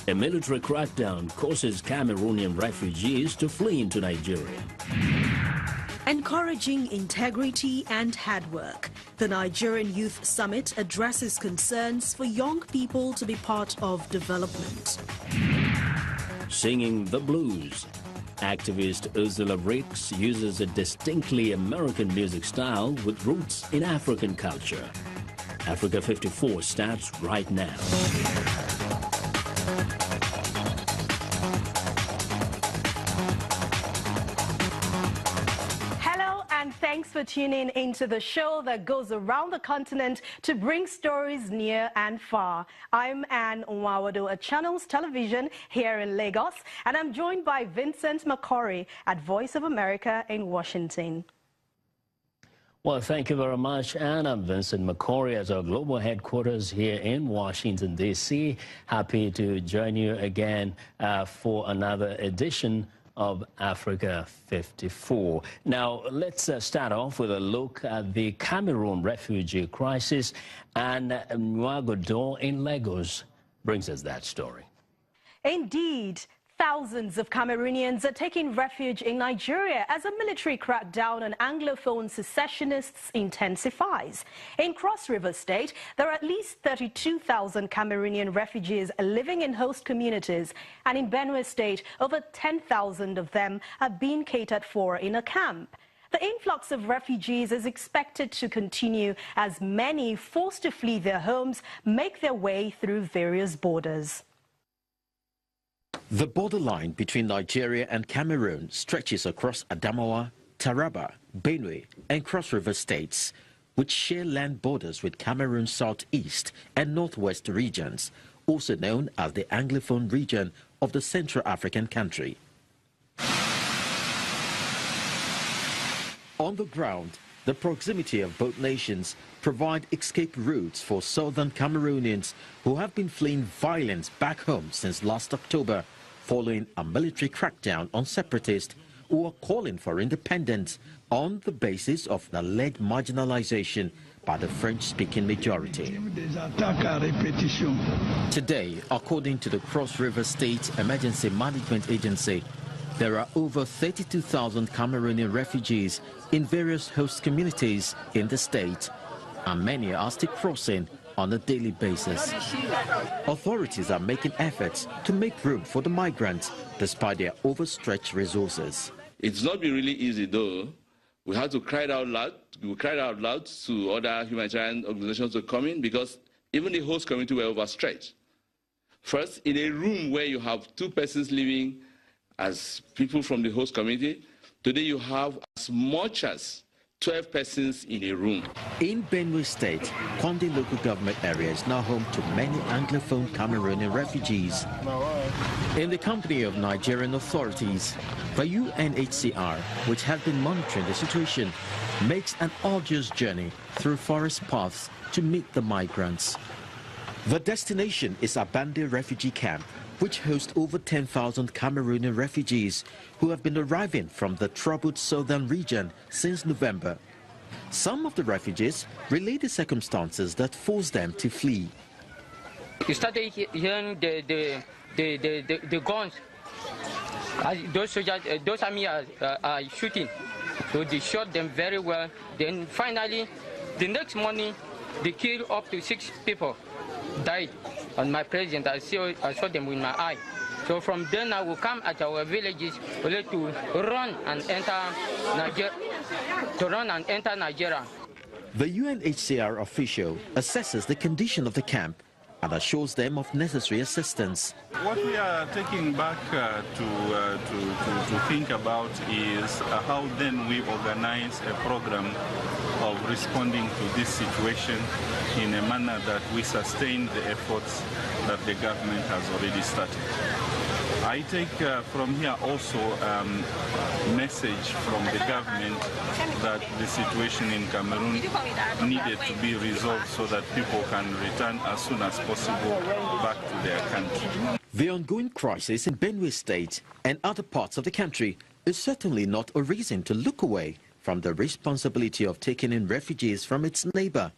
A military crackdown causes Cameroonian refugees to flee into Nigeria. Encouraging integrity and hard work, the Nigerian Youth Summit addresses concerns for young people to be part of development. Singing the blues, activist Ursula Ricks uses a distinctly American music style with roots in African culture. Africa 54 starts right now. Thanks for tuning into the show that goes around the continent to bring stories near and far. I'm Anne Nwawado at Channels Television here in Lagos, and I'm joined by Vincent McCory at Voice of America in Washington. Well, thank you very much, Anne. I'm Vincent McCory at our global headquarters here in Washington, D.C. Happy to join you again for another edition of Africa 54. Now, let's start off with a look at the Cameroon refugee crisis, and Nwawado in Lagos brings us that story. Indeed. Thousands of Cameroonians are taking refuge in Nigeria as a military crackdown on Anglophone secessionists intensifies. In Cross River State, there are at least 32,000 Cameroonian refugees living in host communities, and in Benue State, over 10,000 of them are being catered for in a camp. The influx of refugees is expected to continue as many forced to flee their homes make their way through various borders. The borderline between Nigeria and Cameroon stretches across Adamawa, Taraba, Benue and Cross River states, which share land borders with Cameroon's southeast and northwest regions, also known as the Anglophone region of the Central African country. On the ground, the proximity of both nations provide escape routes for southern Cameroonians who have been fleeing violence back home since last October, following a military crackdown on separatists who are calling for independence on the basis of the alleged marginalization by the French-speaking majority. Today, according to the Cross River State Emergency Management Agency, there are over 32,000 Cameroonian refugees in various host communities in the state, and many are still crossing on a daily basis. Authorities are making efforts to make room for the migrants despite their overstretched resources. It's not been really easy though. We had to cry out loud. We cried out loud to other humanitarian organizations to come in because even the host community were overstretched. First, in a room where you have 2 persons living as people from the host community, today you have as much as 12 persons in a room. In Benue State, Konde local government area is now home to many Anglophone Cameroonian refugees. In the company of Nigerian authorities, the UNHCR, which has been monitoring the situation, makes an arduous journey through forest paths to meet the migrants. The destination is Abande refugee camp, which hosts over 10,000 Cameroonian refugees who have been arriving from the troubled southern region since November. Some of the refugees relate the circumstances that forced them to flee. You started hearing the guns. Those soldiers, those army are shooting. So they shot them very well. Then finally, the next morning, they killed up to 6 people, died. On my president, I saw them with my eye. So from then I will come at our villages to run and enter Nigeria. The UNHCR official assesses the condition of the camp and assures them of necessary assistance. What we are taking back to think about is how then we organize a program of responding to this situation in a manner that we sustain the efforts that the government has already started. I take from here also a message from the government that the situation in Cameroon needed to be resolved so that people can return as soon as possible back to their country. The ongoing crisis in Benue State and other parts of the country is certainly not a reason to look away from the responsibility of taking in refugees from its neighbor,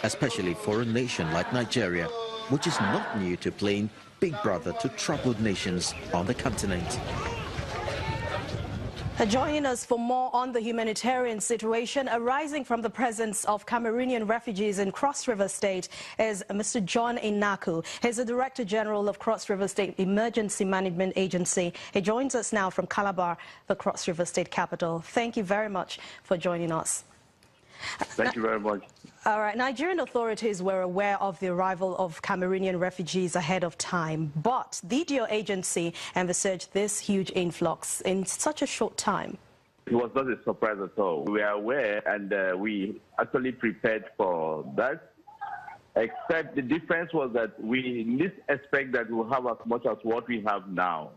especially for a nation like Nigeria, which is not new to playing big brother to troubled nations on the continent. Joining us for more on the humanitarian situation arising from the presence of Cameroonian refugees in Cross River State is Mr. John Inaku. He's the Director General of Cross River State Emergency Management Agency. He joins us now from Calabar, the Cross River State capital. Thank you very much for joining us. Thank you very much. All right. Nigerian authorities were aware of the arrival of Cameroonian refugees ahead of time, but did your agency envisage this huge influx in such a short time? It was not a surprise at all. We are aware and we actually prepared for that, except the difference was that we didn't expect that we'll have as much as what we have now.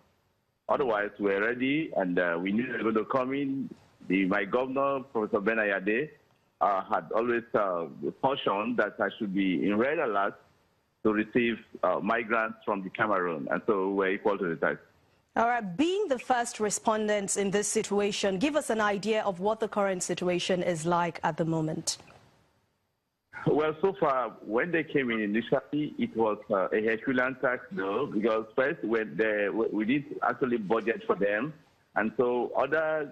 Otherwise, we're ready and we knew they were going to come in. My governor, Professor Ben Ayade, had always cautioned that I should be in red alert to receive migrants from the Cameroon, and so we're equal to the task. All right, being the first respondents in this situation, give us an idea of what the current situation is like at the moment. Well, so far, when they came in initially, it was a Herculean task, though, because first we did actually budget for them, and so other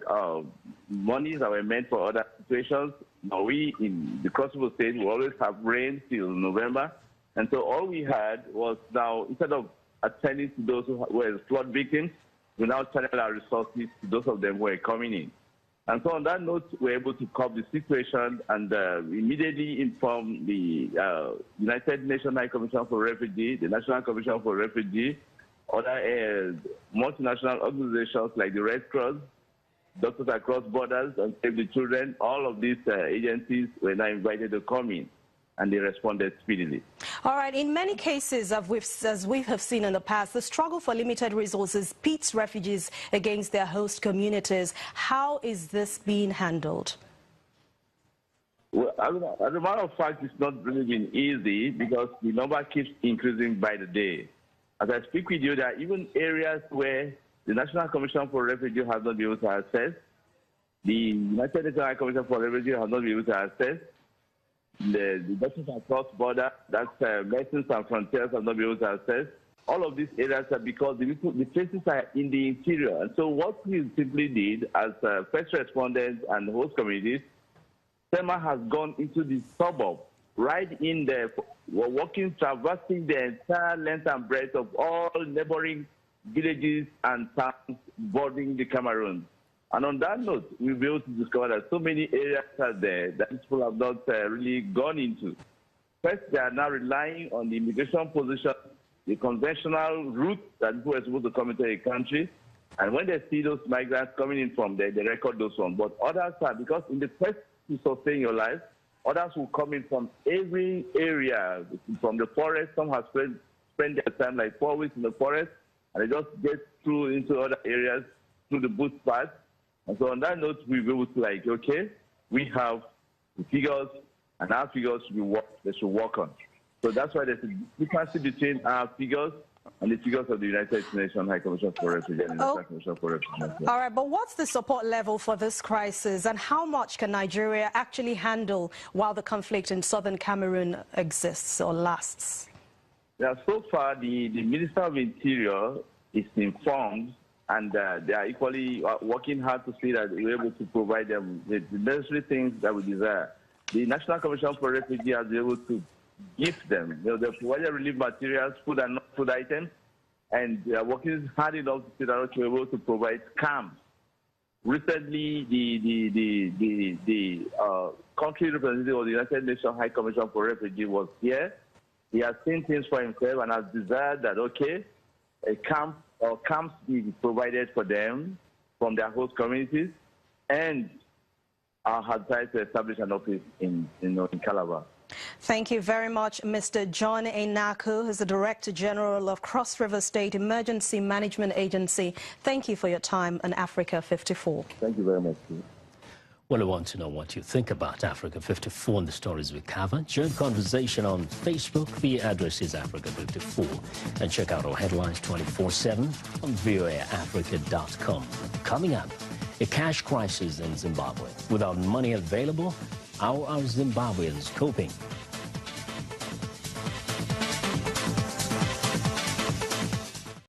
monies that were meant for other situations. Now we in the Cross River State, we always have rain till November, and so all we had was now, instead of attending to those who were flood victims, we now channel our resources to those of them who are coming in. And so on that note, we're able to cope the situation and immediately inform the United Nations High Commission for Refugees, the National Commission for Refugees, other multinational organizations like the Red Cross, Doctors Across Borders, and Save the Children. All of these agencies were now invited to come in, and they responded speedily. All right. In many cases, as we have seen in the past, the struggle for limited resources pits refugees against their host communities. How is this being handled? Well, as a matter of fact, it's not really been easy because the number keeps increasing by the day. As I speak with you, there are even areas where the National Commission for Refugees has not been able to access. The United Nations High Commission for Refugees has not been able to access. The Doctors Across Borders, that's Medicine Sans Frontiers, have not been able to access. All of these areas are because the places are in the interior. And so what we simply did as first responders and host communities, SEMA has gone into the suburb, right in there. We're walking, traversing the entire length and breadth of all neighboring villages and towns bordering the Cameroon. And on that note, we'll be able to discover that so many areas are there that people have not really gone into. First, they are now relying on the immigration position, the conventional route that people are supposed to come into a country. And when they see those migrants coming in from there, they record those ones. But others are, because in the quest to sustain your life, others will come in from every area, from the forest. Some have spent their time like 4 weeks in the forest, and they just get through into other areas through the bush path. And so on that note, we'll be able to okay, we have the figures, and our figures they should work on. So that's why there's a difference between our figures and the figures of the United Nations High Commission for Refugees and the National Commission for Refugees. All right, but what's the support level for this crisis, and how much can Nigeria actually handle while the conflict in southern Cameroon exists or lasts? Yeah, so far, the Minister of Interior is informed, and they are equally working hard to see that we're able to provide them the necessary things that we desire. The National Commission for Refugees has been able to give them. They provided relief materials, food and non-food items, and they are working hard enough to see that we're able to provide camps. Recently, the country representative of the United Nations High Commission for Refugees was here. He has seen things for himself and has desired that, okay, a camp or camps be provided for them from their host communities, and has tried to establish an office in Calabar. Thank you very much, Mr. John Inaku, who's the Director General of Cross River State Emergency Management Agency. Thank you for your time on Africa 54. Thank you very much. Well, I want to know what you think about Africa 54 and the stories we cover. Join the conversation on Facebook. The address is Africa 54. And check out our headlines 24/7 on voaafrica.com. Coming up, a cash crisis in Zimbabwe. Without money available, how are Zimbabweans coping?